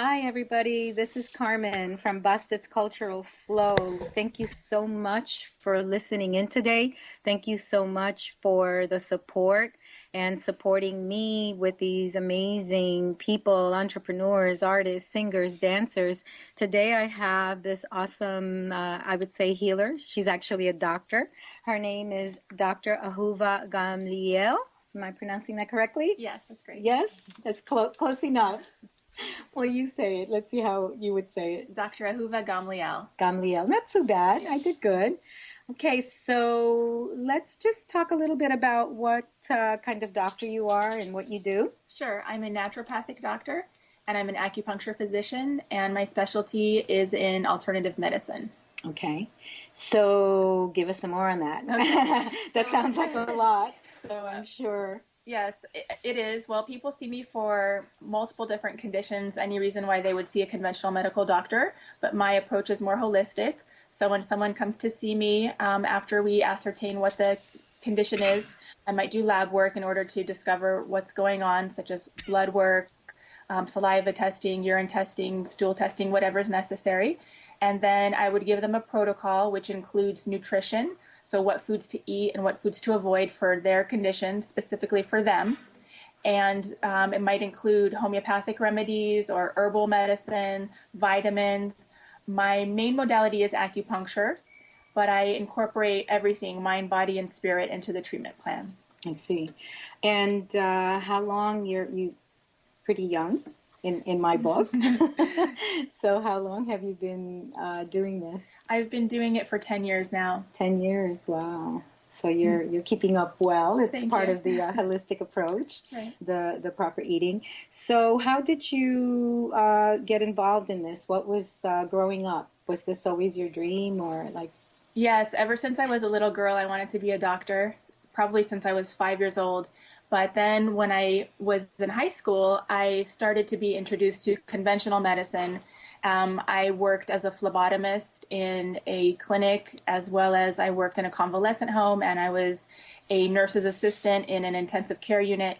Hi, everybody. This is Carmen from Busted's Cultural Flow. Thank you so much for listening in today. Thank you so much for the support and supporting me with these amazing people, entrepreneurs, artists, singers, dancers. Today, I have this awesome, I would say, healer. She's actually a doctor. Her name is Dr. Ahuva Gamliel. Am I pronouncing that correctly? Yes, that's great. Yes, that's close enough. Well, you say it. Let's see how you would say it. Dr. Ahuva Gamliel. Gamliel. Not so bad. I did good. Okay, so let's just talk a little bit about what kind of doctor you are and what you do. Sure. I'm a naturopathic doctor, and I'm an acupuncture physician, and my specialty is in alternative medicine. Okay, so give us some more on that. Okay. That sounds like a lot, so I'm sure. Yes, it is. Well, people see me for multiple different conditions, any reason why they would see a conventional medical doctor, but my approach is more holistic. So when someone comes to see me, after we ascertain what the condition is, I might do lab work in order to discover what's going on, such as blood work, saliva testing, urine testing, stool testing, whatever is necessary. And then I would give them a protocol, which includes nutrition. So what foods to eat and what foods to avoid for their condition, specifically for them. And it might include homeopathic remedies or herbal medicine, vitamins. My main modality is acupuncture, but I incorporate everything, mind, body, and spirit, into the treatment plan. I see. And how long you pretty young in my book. So how long have you been doing this? I've been doing it for 10 years now. 10 years, wow. So you're keeping up well. It's Thank part you. of the holistic approach, Right. the proper eating. So how did you get involved in this? What was growing up? Was this always your dream or like? Yes, ever since I was a little girl, I wanted to be a doctor, probably since I was 5 years old. But then when I was in high school, I started to be introduced to conventional medicine. I worked as a phlebotomist in a clinic, as well as I worked in a convalescent home, and I was a nurse's assistant in an intensive care unit.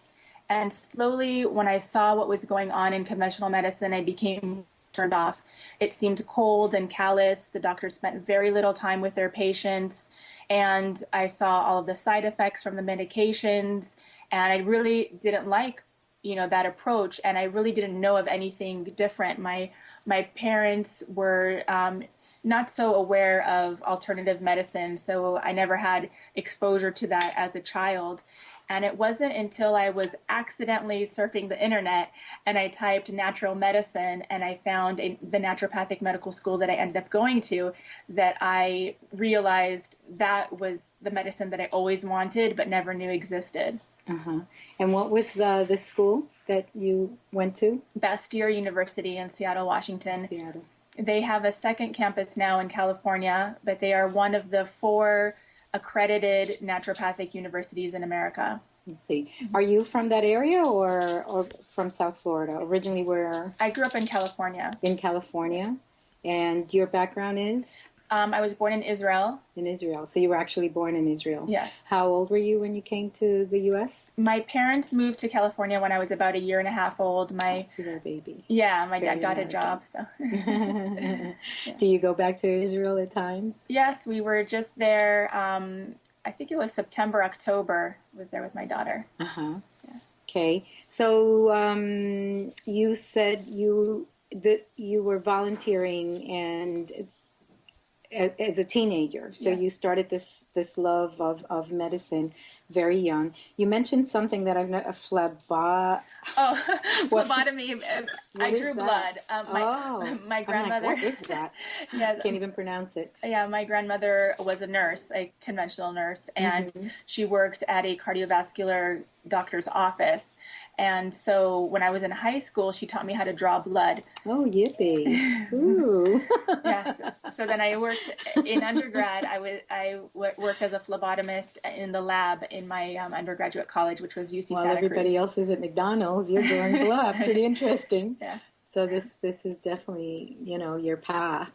And slowly, when I saw what was going on in conventional medicine, I became turned off. It seemed cold and callous. The doctors spent very little time with their patients, and I saw all of the side effects from the medications. And I really didn't like, that approach. And I really didn't know of anything different. My parents were not so aware of alternative medicine, so I never had exposure to that as a child. And it wasn't until I was accidentally surfing the internet and I typed natural medicine and I found the naturopathic medical school that I ended up going to that I realized that was the medicine that I always wanted but never knew existed. Uh-huh. And what was the school that you went to? Bastyr University in Seattle, Washington. Seattle. They have a second campus now in California, but they are one of the 4 accredited naturopathic universities in America. Let's see. Are you from that area or from South Florida? Originally where? I grew up in California. In California. And your background is? I was born in Israel. In Israel. So you were actually born in Israel. Yes. How old were you when you came to the U.S.? My parents moved to California when I was about a year and a half old. So you were a baby. Yeah, my dad got a job. So. Yeah. Do you go back to Israel at times? Yes, we were just there. I think it was September, October. I was there with my daughter. Uh-huh. Yeah. Okay. So you said that you were volunteering and as a teenager, so you started this love of medicine very young. You mentioned something that I've a phlebotomy. I drew blood. My grandmother. I'm like, what is that? Yeah, can't even pronounce it. Yeah, my grandmother was a nurse, a conventional nurse, and she worked at a cardiovascular doctor's office. And so when I was in high school, she taught me how to draw blood. Oh, yippee. Ooh. Yes. So then I worked in undergrad. I worked as a phlebotomist in the lab in my undergraduate college, which was UC Santa Cruz. While everybody else is at McDonald's, you're doing blood. Pretty interesting. Yeah. So this is definitely, your path.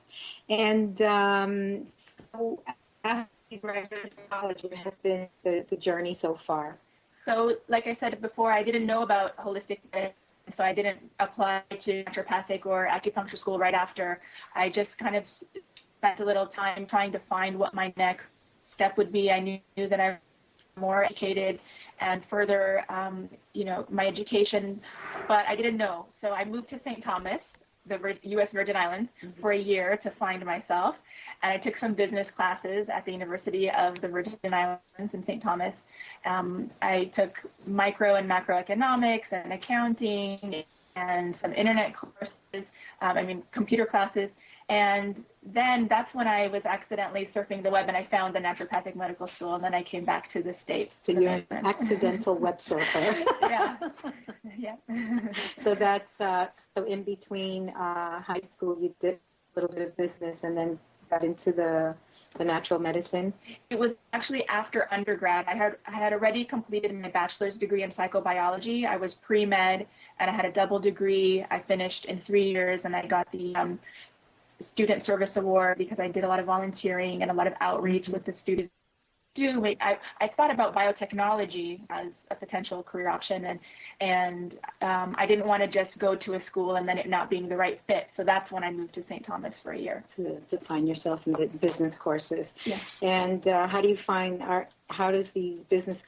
And so after you graduated from college, what has been the journey so far? So, like I said before, I didn't know about holistic medicine so I didn't apply to naturopathic or acupuncture school right after. I just kind of spent a little time trying to find what my next step would be. I knew that I was more educated and further, my education, but I didn't know. So I moved to St. Thomas, the U.S. Virgin Islands, for a year to find myself. And I took some business classes at the University of the Virgin Islands in St. Thomas. I took micro and macroeconomics and accounting and some internet courses, computer classes. And then that's when I was accidentally surfing the web and I found the naturopathic medical school, and then I came back to the States. So you're an accidental web surfer. Yeah. Yeah. So that's, so in between high school, you did a little bit of business and then got into the natural medicine? It was actually after undergrad. I had already completed my bachelor's degree in psychobiology. I was pre-med and I had a double degree. I finished in 3 years and I got the Student Service Award because I did a lot of volunteering and a lot of outreach with the students. I thought about biotechnology as a potential career option, and I didn't want to just go to a school and then it not being the right fit. So that's when I moved to St. Thomas for a year to find yourself in the business courses. Yes. And how do you find how does these business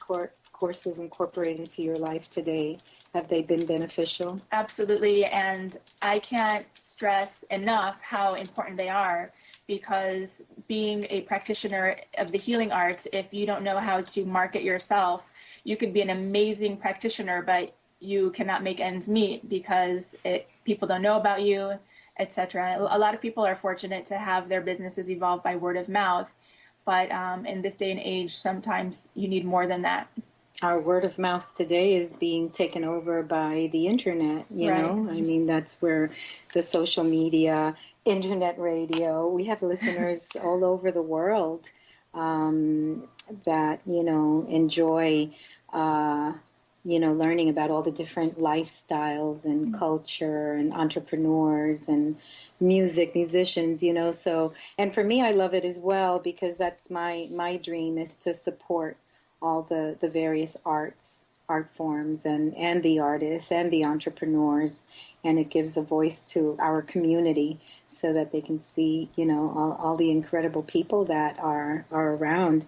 courses incorporate into your life today? Have they been beneficial? Absolutely, and I can't stress enough how important they are, because being a practitioner of the healing arts, if you don't know how to market yourself, you could be an amazing practitioner, but you cannot make ends meet because people don't know about you, etc. A lot of people are fortunate to have their businesses evolve by word of mouth, but in this day and age, sometimes you need more than that. Our word of mouth today is being taken over by the internet, you know? I mean, that's where the social media, internet radio, we have listeners all over the world that, enjoy, learning about all the different lifestyles and culture and entrepreneurs and musicians, so, and for me, I love it as well, because that's my dream, is to support all the various art forms and the artists and the entrepreneurs, and it gives a voice to our community so that they can see, all the incredible people that are around.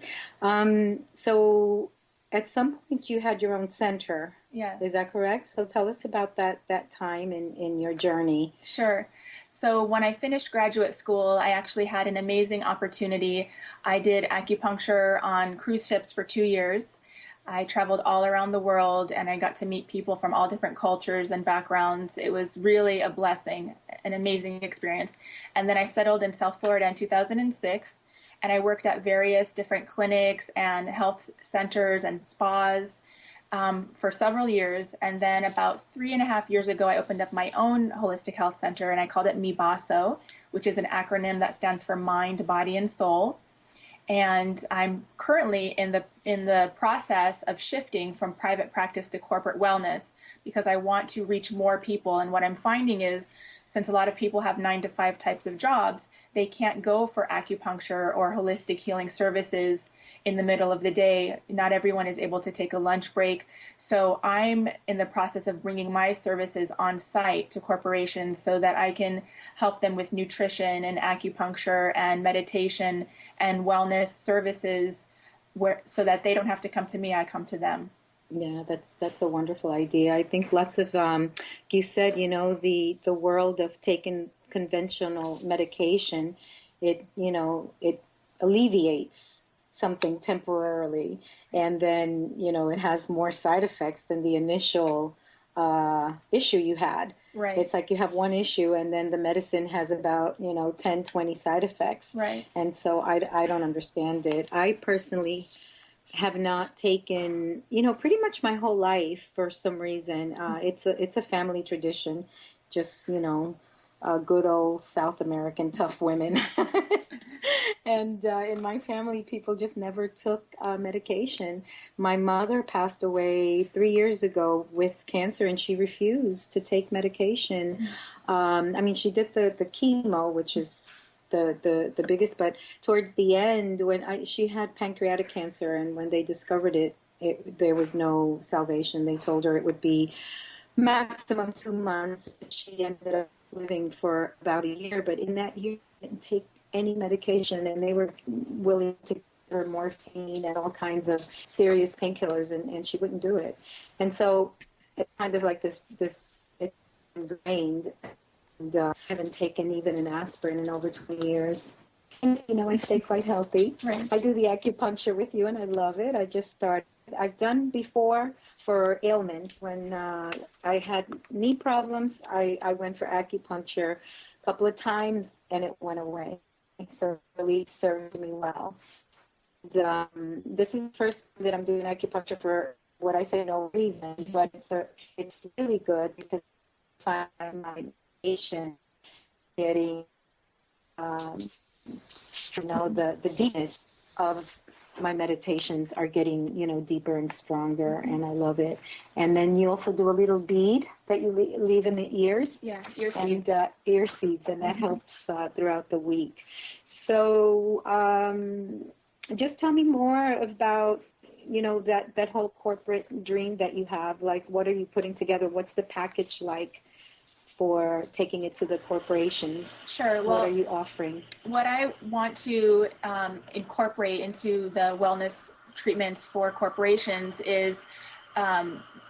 So at some point you had your own center. Yeah. Is that correct? So tell us about that time in your journey. Sure. So when I finished graduate school, I actually had an amazing opportunity. I did acupuncture on cruise ships for 2 years. I traveled all around the world and I got to meet people from all different cultures and backgrounds. It was really a blessing, an amazing experience. And then I settled in South Florida in 2006, and I worked at various different clinics and health centers and spas for several years. And then about 3.5 years ago, I opened up my own holistic health center, and I called it MIBASO, which is an acronym that stands for Mind, Body, and Soul. And I'm currently in the process of shifting from private practice to corporate wellness, because I want to reach more people. And what I'm finding is, since a lot of people have 9-to-5 types of jobs, they can't go for acupuncture or holistic healing services in the middle of the day. Not everyone is able to take a lunch break. So I'm in the process of bringing my services on site to corporations so that I can help them with nutrition and acupuncture and meditation and wellness services, so that they don't have to come to me, I come to them. Yeah, that's a wonderful idea. I think lots of, you said, the world of taking conventional medication, it alleviates something temporarily, and then, it has more side effects than the initial issue you had. Right. It's like you have one issue and then the medicine has about, 10, 20 side effects. Right. And so I don't understand it. I personally have not taken, pretty much my whole life for some reason. It's a family tradition, just, good old South American tough women. And in my family, people just never took medication. My mother passed away 3 years ago with cancer, and she refused to take medication. She did the chemo, which is the biggest, but towards the end, when she had pancreatic cancer, and when they discovered it, there was no salvation. They told her it would be maximum 2 months. She ended up living for about a year, but in that year, she didn't take any medication, and they were willing to give her morphine and all kinds of serious painkillers, and she wouldn't do it. And so it's kind of like this it's ingrained, and I haven't taken even an aspirin in over 20 years. And, I stay quite healthy. Right. I do the acupuncture with you, and I love it. I just started. I've done before for ailments. When I had knee problems, I went for acupuncture a couple of times, and it went away. So it really served me well. And, this is the first time that I'm doing acupuncture for what I say no reason, but it's really good because I find my patient getting the deepness of my meditations are getting deeper and stronger, and I love it. And then you also do a little bead that you leave in the ears. Yeah, ear and seeds. Ear seeds, and that helps throughout the week. So just tell me more about that whole corporate dream that you have. Like, what are you putting together? What's the package like for taking it to the corporations? Sure. What are you offering? What I want to incorporate into the wellness treatments for corporations is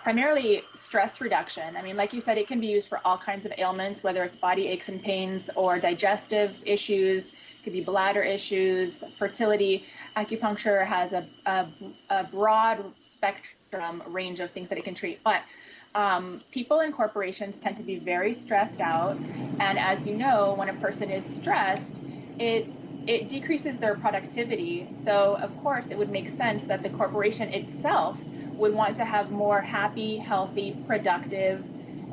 primarily stress reduction. I mean, like you said, it can be used for all kinds of ailments, whether it's body aches and pains or digestive issues. It could be bladder issues, fertility. Acupuncture has a broad spectrum range of things that it can treat. But people in corporations tend to be very stressed out, and as you know, when a person is stressed, it decreases their productivity. So of course it would make sense that the corporation itself would want to have more happy, healthy, productive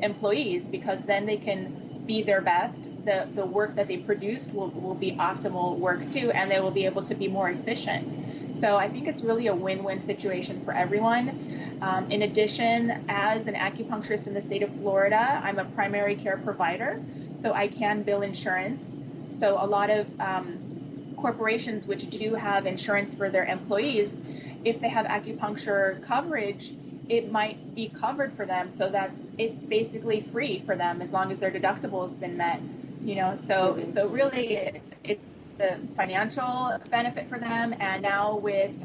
employees, because then they can be their best. The work that they produced will be optimal work too, and they will be able to be more efficient. So I think it's really a win-win situation for everyone. In addition, as an acupuncturist in the state of Florida, I'm a primary care provider, so I can bill insurance. So a lot of corporations which do have insurance for their employees, if they have acupuncture coverage, it might be covered for them, so that it's basically free for them as long as their deductible has been met. So really it's the financial benefit for them. And now with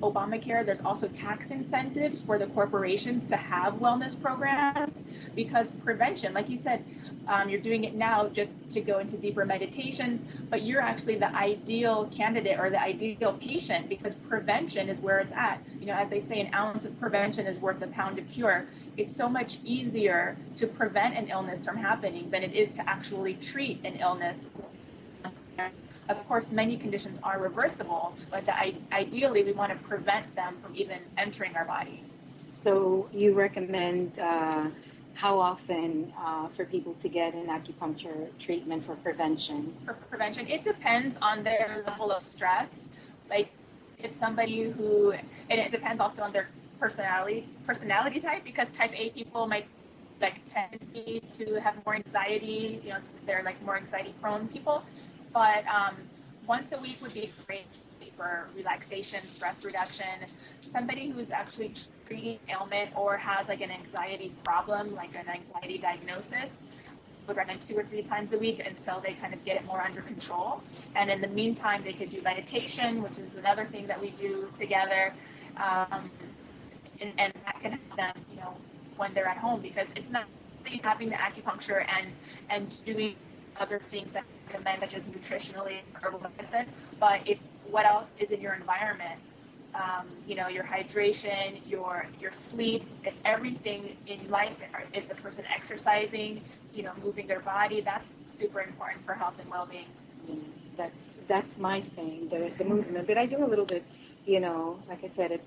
Obamacare, there's also tax incentives for the corporations to have wellness programs, because prevention, like you said, you're doing it now just to go into deeper meditations, but you're actually the ideal candidate or the ideal patient, because prevention is where it's at. As they say, an ounce of prevention is worth a pound of cure. It's so much easier to prevent an illness from happening than it is to actually treat an illness. Of course, many conditions are reversible, but ideally we want to prevent them from even entering our body. So you recommend how often for people to get an acupuncture treatment for prevention? For prevention, it depends on their level of stress. Like if somebody and it depends also on their personality type, because type A people might tendency to have more anxiety. They're more anxiety prone people. But once a week would be great for relaxation, stress reduction. Somebody who's actually treating ailment or has an anxiety problem, like an anxiety diagnosis, would recommend 2 or 3 times a week until they kind of get it more under control. And in the meantime, they could do meditation, which is another thing that we do together. And that can help them, when they're at home, because it's not having the acupuncture and doing other things that I recommend, such as nutritionally or herbal medicine, but it's what else is in your environment. Your hydration, your sleep, it's everything in life. Is the person exercising, moving their body? That's super important for health and well-being. That's my thing, the movement. But I do a little bit, like I said,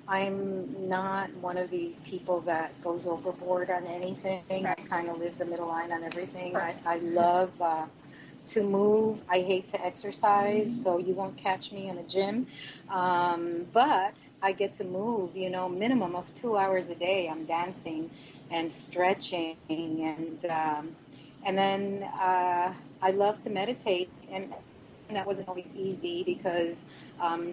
I'm not one of these people that goes overboard on anything. Right. I kind of live the middle line on everything. I love to move. I hate to exercise, so you won't catch me in a gym. But I get to move, minimum of 2 hours a day. I'm dancing and stretching, and then I love to meditate. And that wasn't always easy because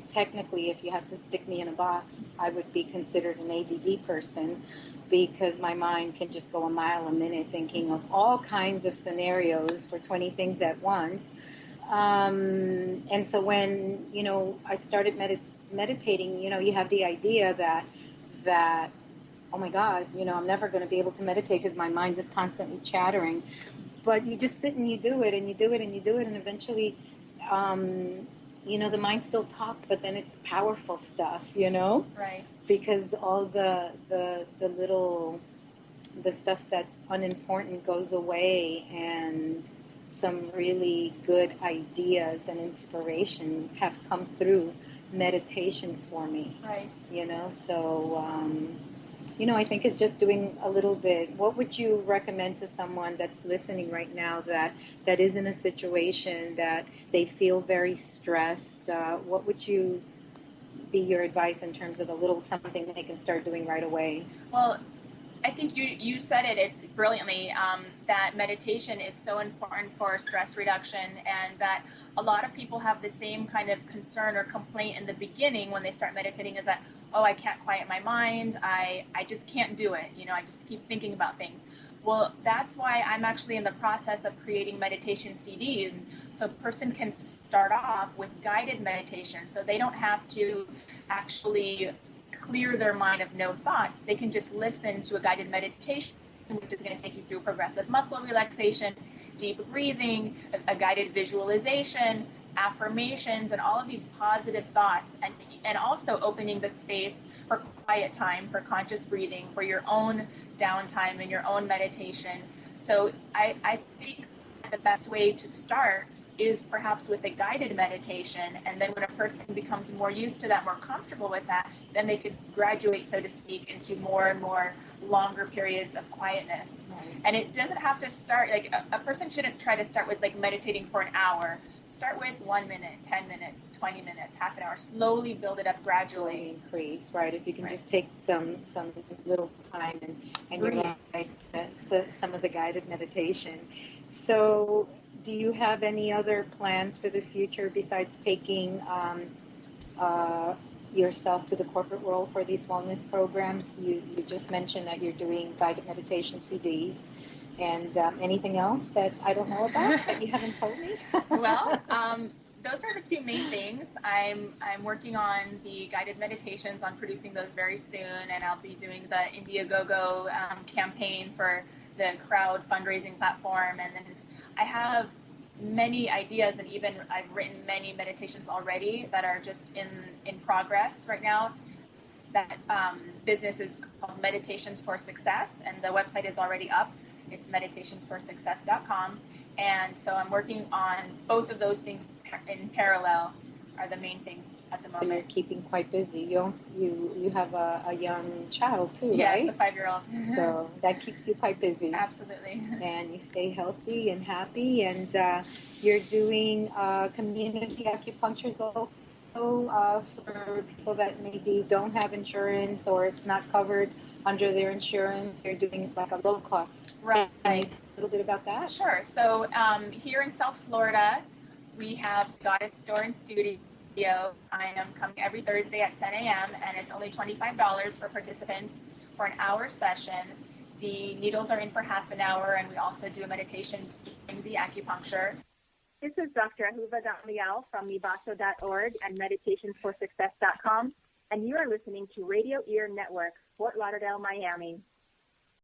technically, if you had to stick me in a box, I would be considered an ADD person because my mind can just go a mile a minute thinking of all kinds of scenarios for 20 things at once. And so when, I started meditating, you have the idea that, oh my God, I'm never going to be able to meditate because my mind is constantly chattering. But you just sit and you do it and you do it and you do it. And eventually, the mind still talks, but then it's powerful stuff, Right. because all the stuff that's unimportant goes away, and some really good ideas and inspirations have come through meditations for me. Right. So I think it's just doing a little bit. What would you recommend to someone that's listening right now that is in a situation that they feel very stressed? What would be your advice in terms of a little something that they can start doing right away? Well, I think you said it brilliantly, that meditation is so important for stress reduction, and that a lot of people have the same kind of concern or complaint in the beginning when they start meditating, is that, oh, I can't quiet my mind, I just can't do it, I just keep thinking about things. Well, that's why I'm actually in the process of creating meditation CDs, so a person can start off with guided meditation, so they don't have to actually clear their mind of no thoughts. They can just listen to a guided meditation, which is going to take you through progressive muscle relaxation, deep breathing, a guided visualization, affirmations, and all of these positive thoughts, and also opening the space for quiet time, for conscious breathing, for your own downtime and your own meditation. So I think the best way to start is perhaps with a guided meditation, and then when a person becomes more used to that, more comfortable with that, then they could graduate, so to speak, into more and more longer periods of quietness. Right. And it doesn't have to start, like a person shouldn't try to start with like meditating for an hour. Start with 1 minute, 10 minutes, 20 minutes, half an hour. Slowly build it up gradually. Slowly increase, right? If you can Right. just take some little time and realize some of the guided meditation. So do you have any other plans for the future besides taking yourself to the corporate world for these wellness programs? You just mentioned that you're doing guided meditation CDs. And anything else that I don't know about that you haven't told me? Well, those are the two main things. I'm working on the guided meditations, on producing those very soon, and I'll be doing the Indiegogo campaign for the crowd fundraising platform. And then I have many ideas, and even I've written many meditations already that are just in progress right now. That business is called Meditations for Success, and the website is already up. It's meditationsforsuccess.com. And so I'm working on both of those things in parallel, are the main things at the moment. So you're keeping quite busy. You have a young child too, yes, right? Yes, a 5-year-old. So that keeps you quite busy. Absolutely. And you stay healthy and happy. And you're doing community acupuncture also for people that maybe don't have insurance or it's not covered under their insurance. You're doing like a low cost. Right. Can you talk a little bit about that? Sure. So here in South Florida, we have Goddess Store and Studio. I am coming every Thursday at 10 a.m. and it's only $25 for participants for an hour session. The needles are in for half an hour, and we also do a meditation during the acupuncture. This is Dr. Ahuva Gamliel from mivaso.org and meditationsforsuccess.com, and you are listening to Radio Ear Network, Fort Lauderdale, Miami.